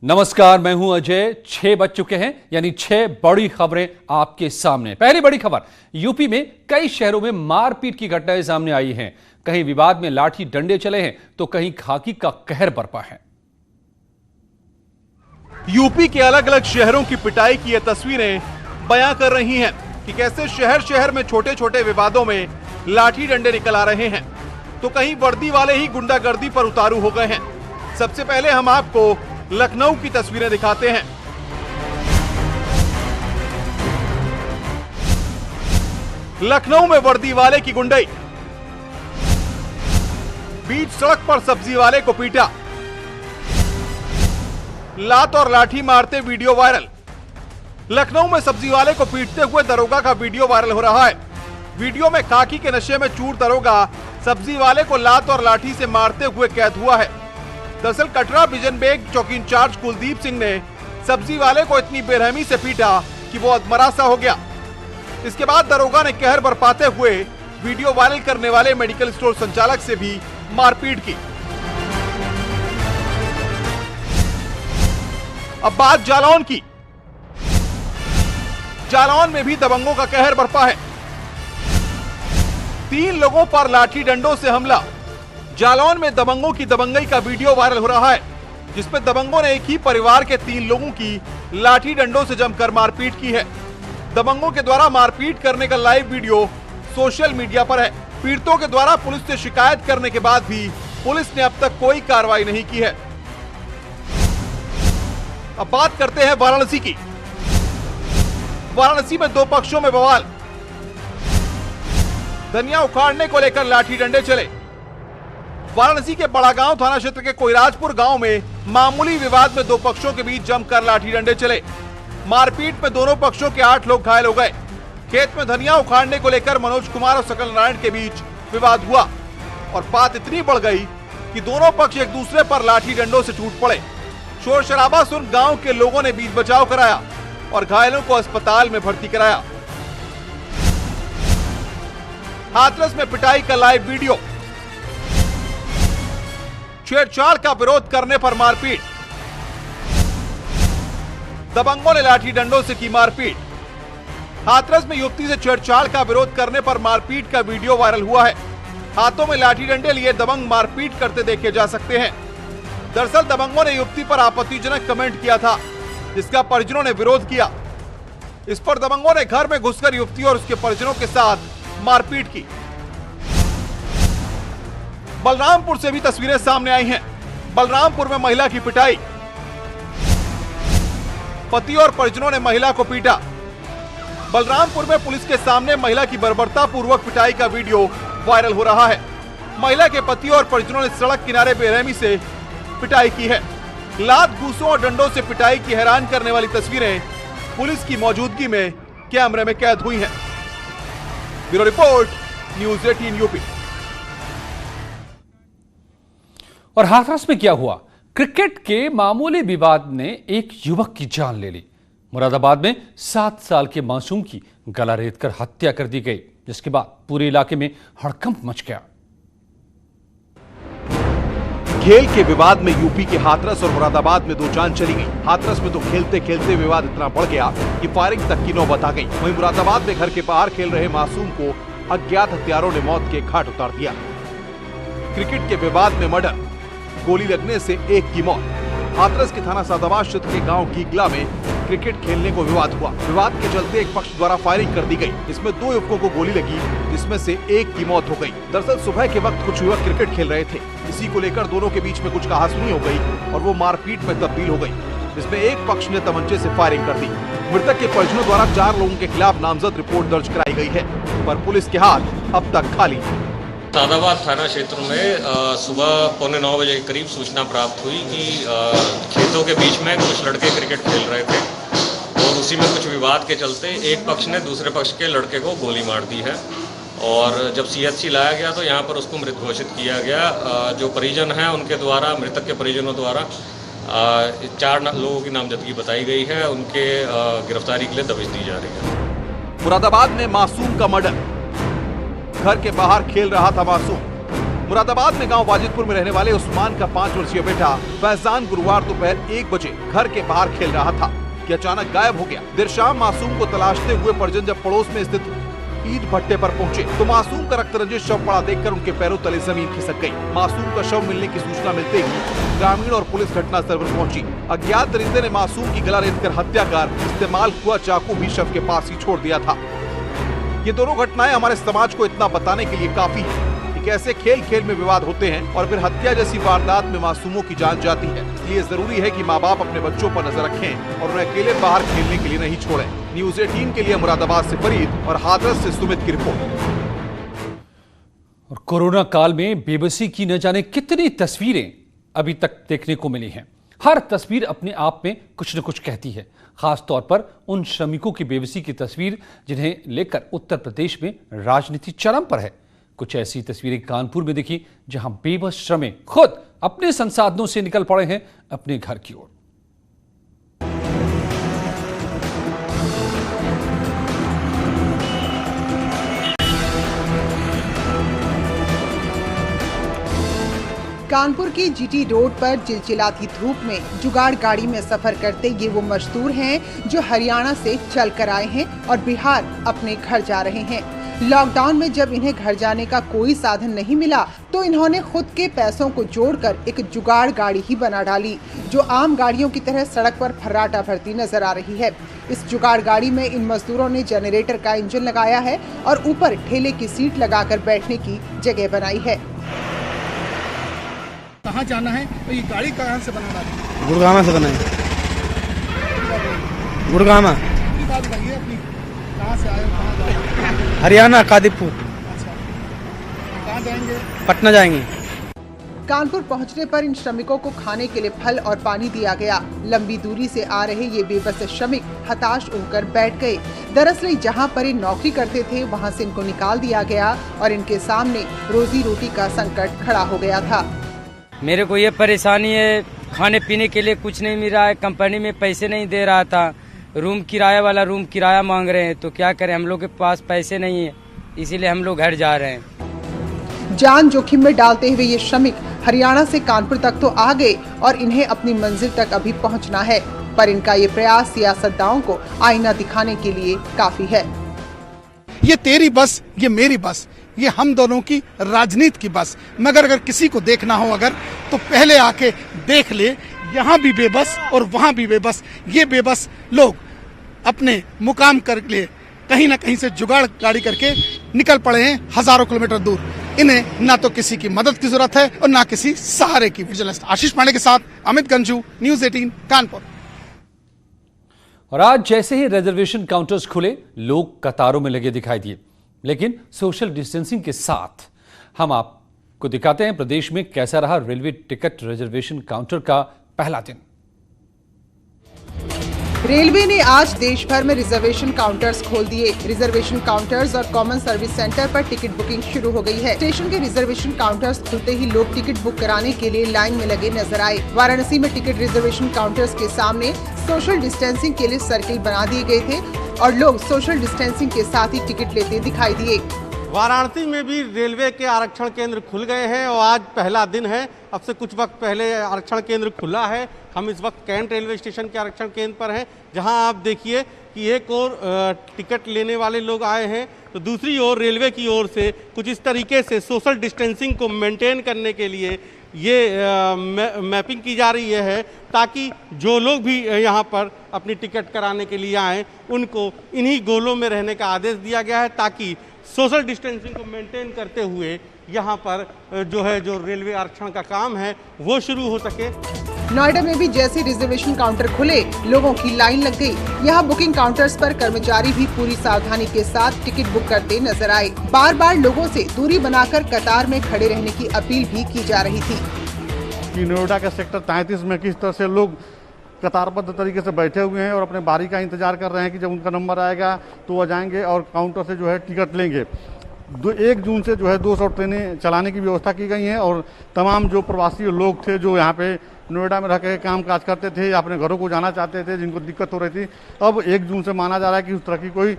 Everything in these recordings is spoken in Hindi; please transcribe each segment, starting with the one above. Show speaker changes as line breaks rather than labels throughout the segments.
नमस्कार, मैं हूं अजय। 6 बज चुके हैं, यानी 6 बड़ी खबरें आपके सामने। पहली बड़ी खबर, यूपी में कई शहरों में मारपीट की घटनाएं सामने आई हैं। कहीं विवाद में लाठी डंडे चले हैं तो कहीं खाकी का कहर बरपा है।
यूपी के अलग अलग शहरों की पिटाई की ये तस्वीरें बयां कर रही हैं कि कैसे शहर शहर में छोटे छोटे विवादों में लाठी डंडे निकल आ रहे हैं, तो कहीं वर्दी वाले ही गुंडागर्दी पर उतारू हो गए हैं। सबसे पहले हम आपको लखनऊ की तस्वीरें दिखाते हैं। लखनऊ में वर्दी वाले की गुंडई, बीच सड़क पर सब्जी वाले को पीटा, लात और लाठी मारते वीडियो वायरल। लखनऊ में सब्जी वाले को पीटते हुए दरोगा का वीडियो वायरल हो रहा है। वीडियो में खाकी के नशे में चूर दरोगा सब्जी वाले को लात और लाठी से मारते हुए कैद हुआ है। दरअसल कटरा विजन बेग चौकी इंचार्ज कुलदीप सिंह ने सब्जी वाले को इतनी बेरहमी से पीटा कि वो अधमरा सा हो गया। इसके बाद दरोगा ने कहर बरपाते हुए वीडियो वायरल करने वाले मेडिकल स्टोर संचालक से भी मारपीट की। अब बात जालौन की। जालौन में भी दबंगों का कहर बरपा है। 3 लोगों पर लाठी डंडों से हमला। जालौन में दबंगों की दबंगई का वीडियो वायरल हो रहा है, जिसमें दबंगों ने एक ही परिवार के 3 लोगों की लाठी डंडों से जमकर मारपीट की है। दबंगों के द्वारा मारपीट करने का लाइव वीडियो सोशल मीडिया पर है। पीड़ितों के द्वारा पुलिस से शिकायत करने के बाद भी पुलिस ने अब तक कोई कार्रवाई नहीं की है। अब बात करते हैं वाराणसी की। वाराणसी में 2 पक्षों में बवाल। धनिया उखाड़ने को लेकर लाठी डंडे चले। वाराणसी के बड़ागांव थाना क्षेत्र के कोइराजपुर गांव में मामूली विवाद में 2 पक्षों के बीच जमकर लाठी डंडे चले। मारपीट में दोनों पक्षों के 8 लोग घायल हो गए। खेत में धनिया उखाड़ने को लेकर मनोज कुमार और सकल नारायण के बीच विवाद हुआ और बात इतनी बढ़ गई कि दोनों पक्ष एक दूसरे पर लाठी डंडों से टूट पड़े। शोर शराबा सुन गांव के लोगों ने बीच बचाव कराया और घायलों को अस्पताल में भर्ती कराया। हाथरस में पिटाई का लाइव वीडियो। छेड़छाड़ का विरोध करने पर मारपीट। दबंगों ने लाठी डंडों से की मारपीट। हाथरस में युवती से छेड़छाड़ का विरोध करने पर मारपीट का वीडियो वायरल हुआ है। हाथों में लाठी डंडे लिए दबंग मारपीट करते देखे जा सकते हैं। दरअसल दबंगों ने युवती पर आपत्तिजनक कमेंट किया था, जिसका परिजनों ने विरोध किया। इस पर दबंगों ने घर में घुसकर युवती और उसके परिजनों के साथ मारपीट की। बलरामपुर से भी तस्वीरें सामने आई हैं। बलरामपुर में महिला की पिटाई। पति और परिजनों ने महिला को पीटा। बलरामपुर में पुलिस के सामने महिला की बर्बरता पूर्वक पिटाई का वीडियो वायरल हो रहा है। महिला के पति और परिजनों ने सड़क किनारे बेरहमी से पिटाई की है। लात, घूसों और डंडों से पिटाई की हैरान करने वाली तस्वीरें पुलिस की मौजूदगी में कैमरे में कैद हुई हैं। Bureau report, news 18 UP.
और हाथरस में क्या हुआ? क्रिकेट के मामूली विवाद ने एक युवक की जान ले ली। मुरादाबाद में 7 साल के मासूम की गला रेतकर हत्या कर दी गई, जिसके बाद पूरे इलाके में हड़कंप मच गया।
खेल के विवाद में यूपी के हाथरस और मुरादाबाद में 2 जान चली गई। हाथरस में तो खेलते खेलते विवाद इतना बढ़ गया कि फायरिंग तक की नौबत आ गई। वहीं मुरादाबाद में घर के बाहर खेल रहे मासूम को अज्ञात हत्यारों ने मौत के घाट उतार दिया। क्रिकेट के विवाद में मर्डर, गोली लगने से एक की मौत। हाथरस के थाना सादाबाद क्षेत्र के गांव गीगला में क्रिकेट खेलने को विवाद हुआ। विवाद के चलते एक पक्ष द्वारा फायरिंग कर दी गई। इसमें 2 युवकों को गोली लगी, जिसमें से एक की मौत हो गई। दरअसल सुबह के वक्त कुछ युवक क्रिकेट खेल रहे थे। इसी को लेकर दोनों के बीच में कुछ कहासुनी हो गई और वो मारपीट में तब्दील हो गई, जिसमें एक पक्ष ने तमंचे से फायरिंग कर दी। मृतक के परिजनों द्वारा 4 लोगों के खिलाफ नामजद रिपोर्ट दर्ज कराई गई है, पर पुलिस के हाथ अब तक खाली।
सादाबाद थाना क्षेत्र में सुबह 8:45 बजे के करीब सूचना प्राप्त हुई कि खेतों के बीच में कुछ लड़के क्रिकेट खेल रहे थे और उसी में कुछ विवाद के चलते एक पक्ष ने दूसरे पक्ष के लड़के को गोली मार दी है। और जब सीएचसी लाया गया तो यहाँ पर उसको मृत घोषित किया गया। जो परिजन हैं उनके द्वारा, मृतक के परिजनों द्वारा 4 लोगों की नामजदगी बताई गई है। उनके गिरफ्तारी के लिए दबिश दी जा रही है।
मुरादाबाद में मासूम का मर्डर। घर के बाहर खेल रहा था मासूम। मुरादाबाद में गांव वाजिदपुर में रहने वाले उस्मान का 5 वर्षीय बेटा फैजान गुरुवार दोपहर 1 बजे घर के बाहर खेल रहा था कि अचानक गायब हो गया। देर शाम मासूम को तलाशते हुए परिजन जब पड़ोस में स्थित ईंट भट्टे पर पहुंचे तो मासूम का रक्तरंजित शव पड़ा देखकर उनके पैरों तले जमीन खिसक गई। मासूम का शव मिलने की सूचना मिलते ही ग्रामीण और पुलिस घटनास्थल पर पहुंची। अज्ञात दरिंदे ने मासूम की गला रेतकर हत्या कर इस्तेमाल हुआ चाकू भी शव के पास ही छोड़ दिया था। ये दोनों घटनाएं हमारे समाज को इतना बताने के लिए काफी है कि कैसे खेल खेल में विवाद होते हैं और फिर हत्या जैसी वारदात में मासूमों की जान जाती है। इसलिए जरूरी है कि माँ बाप अपने बच्चों पर नजर रखें और उन्हें अकेले बाहर खेलने के लिए नहीं छोड़ें। न्यूज़ 18 के लिए मुरादाबाद से फरीद और हाथरस से सुमित की रिपोर्ट।
और कोरोना काल में बेबसी की न जाने कितनी तस्वीरें अभी तक देखने को मिली हैं। हर तस्वीर अपने आप में कुछ न कुछ कहती है, खास तौर पर उन श्रमिकों की बेबसी की तस्वीर जिन्हें लेकर उत्तर प्रदेश में राजनीति चरम पर है। कुछ ऐसी तस्वीरें कानपुर में दिखी जहां बेबस श्रमिक खुद अपने संसाधनों से निकल पड़े हैं अपने घर की ओर।
कानपुर की जीटी रोड पर चिलचिलाती धूप में जुगाड़ गाड़ी में सफर करते ये वो मजदूर हैं जो हरियाणा से चल कर आए हैं और बिहार अपने घर जा रहे हैं। लॉकडाउन में जब इन्हें घर जाने का कोई साधन नहीं मिला तो इन्होंने खुद के पैसों को जोड़कर एक जुगाड़ गाड़ी ही बना डाली जो आम गाड़ियों की तरह सड़क पर फर्राटा भरती नजर आ रही है। इस जुगाड़ गाड़ी में इन मजदूरों ने जनरेटर का इंजन लगाया है और ऊपर ठेले की सीट लगाकर बैठने की जगह बनाई है।
कहाँ जाना है तो ये गाड़ी कहाँ से बना रहा है?
गुड़गामा से बनाए। गुड़गामा।
बात बताइए अपनी, कहाँ से आए हो, कहाँ जा रहे हो?
हरियाणा कादीपुर।
अच्छा, कहाँ जाएंगे?
पटना जाएंगे।
कानपुर पहुंचने पर इन श्रमिकों को खाने के लिए फल और पानी दिया गया। लंबी दूरी से आ रहे ये बेबस श्रमिक हताश होकर बैठ गए। दरअसल जहां पर ये नौकरी करते थे वहां से इनको निकाल दिया गया और इनके सामने रोजी रोटी का संकट खड़ा हो गया था।
मेरे को ये परेशानी है, खाने पीने के लिए कुछ नहीं मिल रहा है, कंपनी में पैसे नहीं दे रहा था, रूम किराया वाला रूम किराया मांग रहे हैं, तो क्या करें, हम लोग के पास पैसे नहीं है, इसीलिए हम लोग घर जा रहे हैं।
जान जोखिम में डालते हुए ये श्रमिक हरियाणा से कानपुर तक तो आ गए और इन्हें अपनी मंजिल तक अभी पहुंचना है, पर इनका ये प्रयास सियासतदानों को आईना दिखाने के लिए काफी है।
ये तेरी बस, ये मेरी बस, ये हम दोनों की राजनीति की बस। मगर अगर किसी को देखना हो अगर तो पहले आके देख ले, यहाँ भी बेबस और वहाँ भी बेबस। ये बेबस लोग अपने मुकाम कर लिए कहीं ना कहीं से जुगाड़ गाड़ी करके निकल पड़े हैं हजारों किलोमीटर दूर। इन्हें ना तो किसी की मदद की जरूरत है और ना किसी सहारे की। विजिलेंस आशीष पांडे के साथ अमित गंजू, न्यूज़ 18 कानपुर।
और आज जैसे ही रिजर्वेशन काउंटर्स खुले लोग कतारों में लगे दिखाई दिए, लेकिन सोशल डिस्टेंसिंग के साथ हम आपको दिखाते हैं प्रदेश में कैसा रहा रेलवे टिकट रिजर्वेशन काउंटर का पहला दिन।
रेलवे ने आज देश भर में रिजर्वेशन काउंटर्स खोल दिए। रिजर्वेशन काउंटर्स और कॉमन सर्विस सेंटर पर टिकट बुकिंग शुरू हो गई है। स्टेशन के रिजर्वेशन काउंटर्स खुलते ही लोग टिकट बुक कराने के लिए लाइन में लगे नजर आए। वाराणसी में टिकट रिजर्वेशन काउंटर्स के सामने सोशल डिस्टेंसिंग के लिए सर्किल बना दिए गए थे और लोग सोशल डिस्टेंसिंग के साथ ही टिकट लेते दिखाई दिए।
वाराणसी में भी रेलवे के आरक्षण केंद्र खुल गए हैं और आज पहला दिन है। अब से कुछ वक्त पहले आरक्षण केंद्र खुला है। हम इस वक्त कैंट रेलवे स्टेशन के आरक्षण केंद्र पर हैं, जहां आप देखिए कि एक और टिकट लेने वाले लोग आए हैं तो दूसरी ओर रेलवे की ओर से कुछ इस तरीके से सोशल डिस्टेंसिंग को मेंटेन करने के लिए ये मैपिंग की जा रही है ताकि जो लोग भी यहाँ पर अपनी टिकट कराने के लिए आएँ उनको इन्हीं गोलों में रहने का आदेश दिया गया है ताकि सोशल डिस्टेंसिंग को मेंटेन करते हुए यहाँ पर जो रेलवे आरक्षण का काम है वो शुरू हो सके।
नोएडा में भी जैसे रिजर्वेशन काउंटर खुले लोगों की लाइन लग गई। यहाँ बुकिंग काउंटर्स पर कर्मचारी भी पूरी सावधानी के साथ टिकट बुक करते नजर आए। बार बार लोगों से दूरी बनाकर कतार में खड़े रहने की अपील भी की जा रही थी।
कि नोएडा के सेक्टर 33 में किस तरह से लोग कतारबद्ध तरीके से बैठे हुए हैं और अपने बारी का इंतजार कर रहे हैं कि जब उनका नंबर आएगा तो वो जाएंगे और काउंटर से जो है टिकट लेंगे। 1 जून से जो है 200 ट्रेनें चलाने की व्यवस्था की गई है और तमाम जो प्रवासी लोग थे जो यहाँ पे नोएडा में रह के काम काज करते थे या अपने घरों को जाना चाहते थे, जिनको दिक्कत हो रही थी, अब 1 जून से माना जा रहा है कि उस तरह की कोई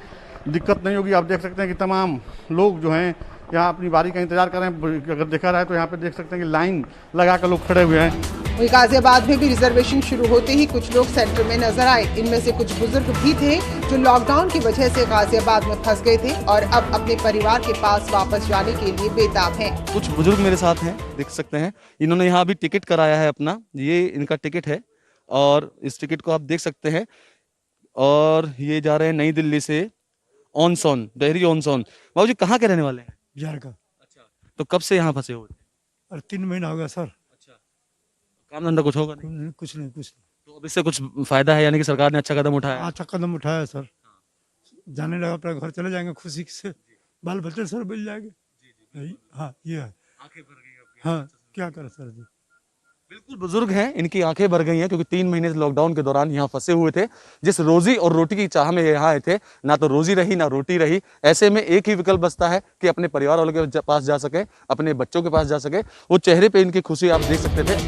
दिक्कत नहीं होगी। आप देख सकते हैं कि तमाम लोग जो हैं यहाँ अपनी बारी का इंतजार कर रहे हैं। अगर देखा जाए तो यहाँ पे देख सकते हैं कि लाइन लगा कर लोग खड़े हुए हैं।
वहीं गाजियाबाद में भी रिजर्वेशन शुरू होते ही कुछ लोग सेंटर में नजर आए। इनमें से कुछ बुजुर्ग भी थे जो लॉकडाउन की वजह से गाजियाबाद में फंस गए थे और अब अपने परिवार के पास वापस जाने के लिए बेताब हैं।
कुछ बुजुर्ग मेरे साथ हैं, देख सकते हैं। इन्होंने यहाँ भी टिकट कराया है अपना, ये इनका टिकट है और इस टिकट को आप देख सकते हैं। और ये जा रहे हैं नई दिल्ली से ऑनसोन, डेहरी ऑनसोन। बाबू जी कहाँ के रहने वाले हैं?
बिहार का।
अच्छा, तो कब से यहाँ फंसे हुए?
और 3 महीना हो गया सर।
अच्छा, काम धंधा कुछ होगा नहीं?
कुछ नहीं।
तो अब इससे कुछ फायदा है, यानी कि सरकार ने अच्छा कदम उठाया?
अच्छा कदम उठाया सर। जाने लगा, अपना घर चले जाएंगे खुशी से, बाल बच्चे सर मिल जाएंगे। हाँ ये है।
आंखें भर गई।
हाँ क्या करे सर जी।
बिल्कुल बुजुर्ग हैं, इनकी आंखें भर गई हैं क्योंकि 3 महीने लॉकडाउन के दौरान यहाँ फंसे हुए थे। जिस रोजी और रोटी की चाह में यहाँ आए थे, ना तो रोजी रही ना रोटी रही। ऐसे में एक ही विकल्प बचता है कि अपने परिवार वालों के पास जा सके, अपने बच्चों के पास जा सके। वो चेहरे पे इनकी खुशी आप देख सकते थे।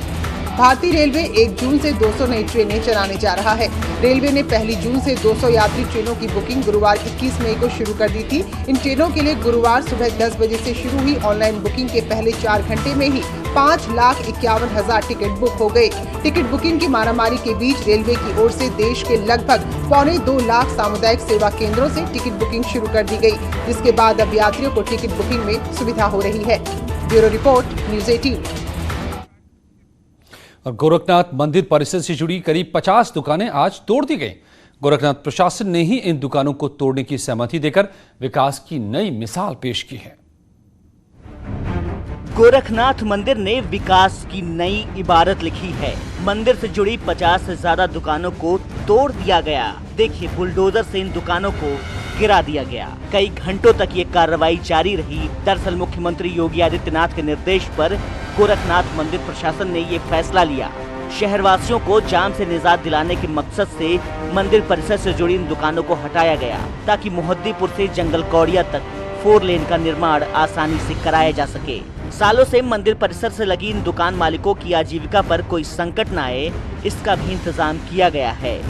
भारतीय रेलवे 1 जून से 200 नई ट्रेनें चलाने जा रहा है। रेलवे ने पहली जून से 200 यात्री ट्रेनों की बुकिंग गुरुवार 21 मई को शुरू कर दी थी। इन ट्रेनों के लिए गुरुवार सुबह 10 बजे से शुरू हुई ऑनलाइन बुकिंग के पहले 4 घंटे में ही 5,51,000 टिकट बुक हो गए। टिकट बुकिंग की मारामारी के बीच रेलवे की ओर से देश के लगभग 2.25 लाख सामुदायिक सेवा केंद्रों से टिकट बुकिंग शुरू कर दी गई, जिसके बाद अब यात्रियों को टिकट बुकिंग में सुविधा हो रही है। Bureau report, news 18।
और गोरखनाथ मंदिर परिसर से जुड़ी करीब 50 दुकानें आज तोड़ दी गई। गोरखनाथ प्रशासन ने ही इन दुकानों को तोड़ने की सहमति देकर विकास की नई मिसाल पेश की है।
गोरखनाथ मंदिर ने विकास की नई इबारत लिखी है। मंदिर से जुड़ी 50 से ज्यादा दुकानों को तोड़ दिया गया। देखिए, बुलडोजर से इन दुकानों को गिरा दिया गया। कई घंटों तक ये कार्रवाई जारी रही। दरअसल मुख्यमंत्री योगी आदित्यनाथ के निर्देश पर गोरखनाथ मंदिर प्रशासन ने ये फैसला लिया। शहरवासियों को जाम से निजात दिलाने के मकसद से मंदिर परिसर से जुड़ी इन दुकानों को हटाया गया, ताकि मोहद्दीपुर से जंगल कौड़िया तक 4 लेन का निर्माण आसानी से कराया जा सके। सालों से मंदिर परिसर से लगी इन दुकान मालिकों की आजीविका पर कोई संकट न आए, इसका भी इंतजाम किया गया है।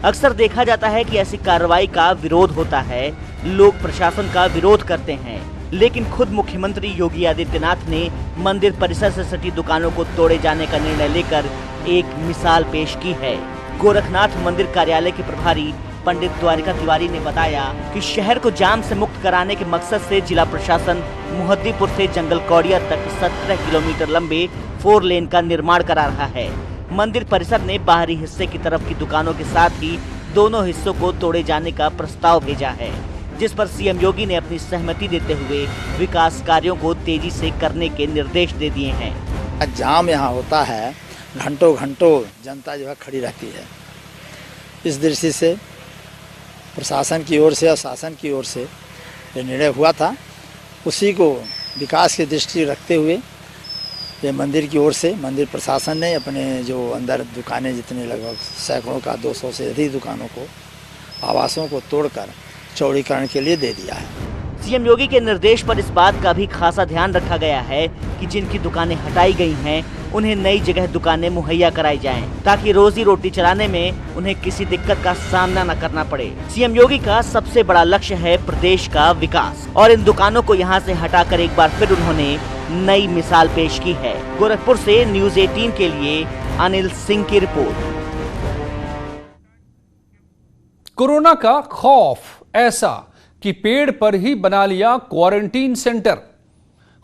अक्सर देखा जाता है कि ऐसी कार्रवाई का विरोध होता है, लोग प्रशासन का विरोध करते हैं, लेकिन खुद मुख्यमंत्री योगी आदित्यनाथ ने मंदिर परिसर से सटी दुकानों को तोड़े जाने का निर्णय लेकर एक मिसाल पेश की है। गोरखनाथ मंदिर कार्यालय के प्रभारी पंडित द्वारिका तिवारी ने बताया कि शहर को जाम से मुक्त कराने के मकसद से जिला प्रशासन मोहद्दीपुर से जंगल कौड़िया तक 17 किलोमीटर लंबे 4 लेन का निर्माण करा रहा है। मंदिर परिसर ने बाहरी हिस्से की तरफ की दुकानों के साथ ही दोनों हिस्सों को तोड़े जाने का प्रस्ताव भेजा है, जिस पर सीएम योगी ने अपनी सहमति देते हुए विकास कार्यों को तेजी से करने के निर्देश दे दिए हैं।
जाम यहाँ होता है, घंटों घंटों जनता जो है खड़ी रहती है। इस दृष्टि से प्रशासन की ओर से और शासन की ओर से जो निर्णय हुआ था, उसी को विकास की दृष्टि रखते हुए ये मंदिर की ओर से मंदिर प्रशासन ने अपने जो अंदर दुकानें जितने लगभग सैकड़ों का 200 से अधिक दुकानों को, आवासों को तोड़कर चौड़ीकरण के लिए दे दिया है।
सीएम योगी के निर्देश पर इस बात का भी खासा ध्यान रखा गया है कि जिनकी दुकानें हटाई गई हैं, उन्हें नई जगह दुकानें मुहैया कराई जाएं, ताकि रोजी रोटी चलाने में उन्हें किसी दिक्कत का सामना न करना पड़े। सीएम योगी का सबसे बड़ा लक्ष्य है प्रदेश का विकास, और इन दुकानों को यहां से हटाकर एक बार फिर उन्होंने नई मिसाल पेश की है। गोरखपुर से न्यूज़ 18 के लिए अनिल सिंह की रिपोर्ट।
कोरोना का खौफ ऐसा कि पेड़ पर ही बना लिया क्वारंटीन सेंटर।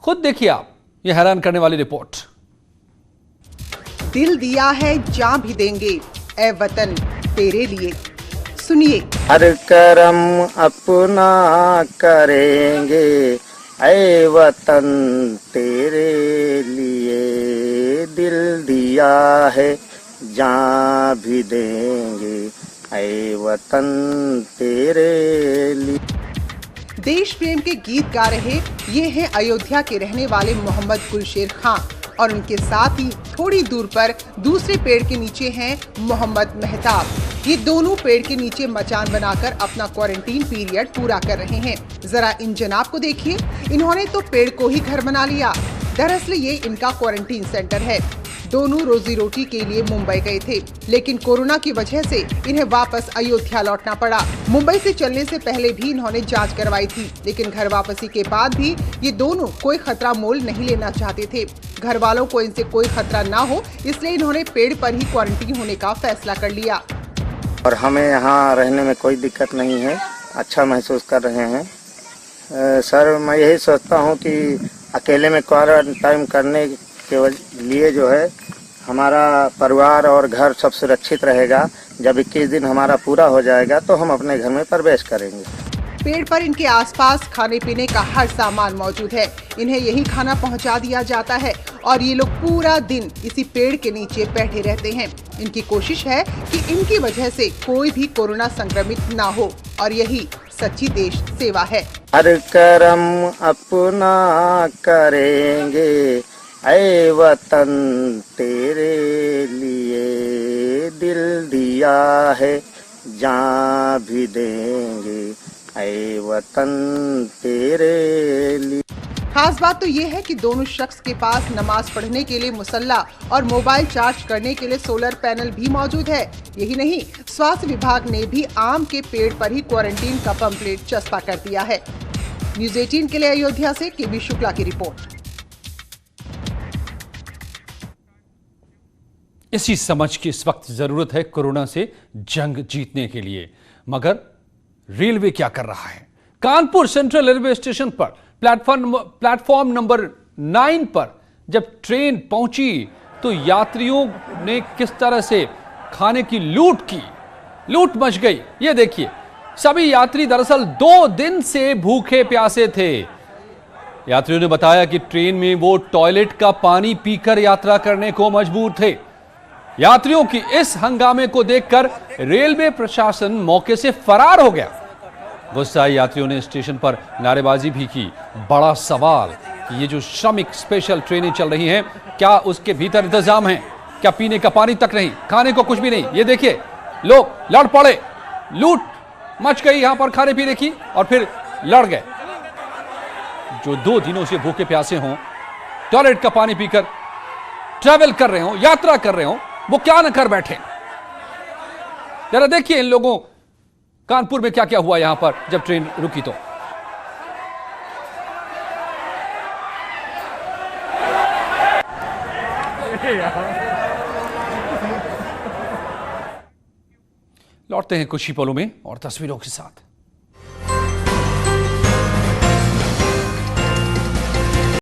खुद देखिए आप यह हैरान करने वाली रिपोर्ट।
दिल दिया है जान भी देंगे ए वतन तेरे लिए। सुनिए।
हर करम अपना करेंगे ऐ वतन तेरे लिए, दिल दिया है जान भी देंगे ऐ वतन तेरे लिए।
देश प्रेम के गीत गा रहे ये हैं अयोध्या के रहने वाले मोहम्मद गुलशेर खान, और उनके साथ ही थोड़ी दूर पर दूसरे पेड़ के नीचे हैं मोहम्मद मेहताब। ये दोनों पेड़ के नीचे मचान बनाकर अपना क्वारंटीन पीरियड पूरा कर रहे हैं। जरा इन जनाब को देखिए, इन्होंने तो पेड़ को ही घर बना लिया। दरअसल ये इनका क्वारंटीन सेंटर है। दोनों रोजी रोटी के लिए मुंबई गए थे, लेकिन कोरोना की वजह से इन्हें वापस अयोध्या लौटना पड़ा। मुंबई से चलने से पहले भी इन्होंने जांच करवाई थी, लेकिन घर वापसी के बाद भी ये दोनों कोई खतरा मोल नहीं लेना चाहते थे। घर वालों को इनसे कोई खतरा ना हो, इसलिए इन्होंने पेड़ पर ही क्वारंटीन होने का फैसला कर लिया।
और हमें यहाँ रहने में कोई दिक्कत नहीं है, अच्छा महसूस कर रहे हैं। सर, मैं यही सोचता हूँ कि अकेले में क्वारंटाइन करने के लिए जो है हमारा परिवार और घर सब सुरक्षित रहेगा। जब 21 दिन हमारा पूरा हो जाएगा तो हम अपने घर में प्रवेश करेंगे।
पेड़ पर इनके आसपास खाने पीने का हर सामान मौजूद है। इन्हें यही खाना पहुंचा दिया जाता है और ये लोग पूरा दिन इसी पेड़ के नीचे बैठे रहते हैं। इनकी कोशिश है कि इनकी वजह से कोई भी कोरोना संक्रमित ना हो और यही सच्ची देश सेवा है।
हर कर्म अपना करेंगे, ऐ वतन तेरे लिए दिल दिया है, जान भी देंगे, ऐ वतन तेरे लिए।
खास बात तो ये है कि दोनों शख्स के पास नमाज पढ़ने के लिए मुसल्ला और मोबाइल चार्ज करने के लिए सोलर पैनल भी मौजूद है। यही नहीं, स्वास्थ्य विभाग ने भी आम के पेड़ पर ही क्वारंटीन का पंपलेट चस्पा कर दिया है। न्यूज़ 18 के लिए अयोध्या से केबी शुक्ला की रिपोर्ट।
इसी समझ की इस वक्त जरूरत है कोरोना से जंग जीतने के लिए। मगर रेलवे क्या कर रहा है? कानपुर सेंट्रल रेलवे स्टेशन पर प्लेटफॉर्म नंबर 9 पर जब ट्रेन पहुंची तो यात्रियों ने किस तरह से खाने की लूट मच गई। ये देखिए, सभी यात्री दरअसल 2 दिन से भूखे प्यासे थे। यात्रियों ने बताया कि ट्रेन में वो टॉयलेट का पानी पीकर यात्रा करने को मजबूर थे। यात्रियों की इस हंगामे को देखकर रेलवे प्रशासन मौके से फरार हो गया। गुस्साए यात्रियों ने स्टेशन पर नारेबाजी भी की। बड़ा सवाल कि ये जो श्रमिक स्पेशल ट्रेनें चल रही हैं, क्या उसके भीतर इंतजाम है? क्या पीने का पानी तक नहीं, खाने को कुछ भी नहीं? ये देखिए, लोग लड़ पड़े, लूट मच गई यहां पर खाने पीने की और फिर लड़ गए। जो 2 दिनों से भूखे प्यासे हों, टॉयलेट का पानी पीकर ट्रैवल कर रहे हो, यात्रा कर रहे हो, वो क्या न कर बैठे। जरा देखिए इन लोगों कानपुर में क्या क्या हुआ यहां पर जब ट्रेन रुकी तो। लौटते हैं कुछ ही पलों में और तस्वीरों के साथ।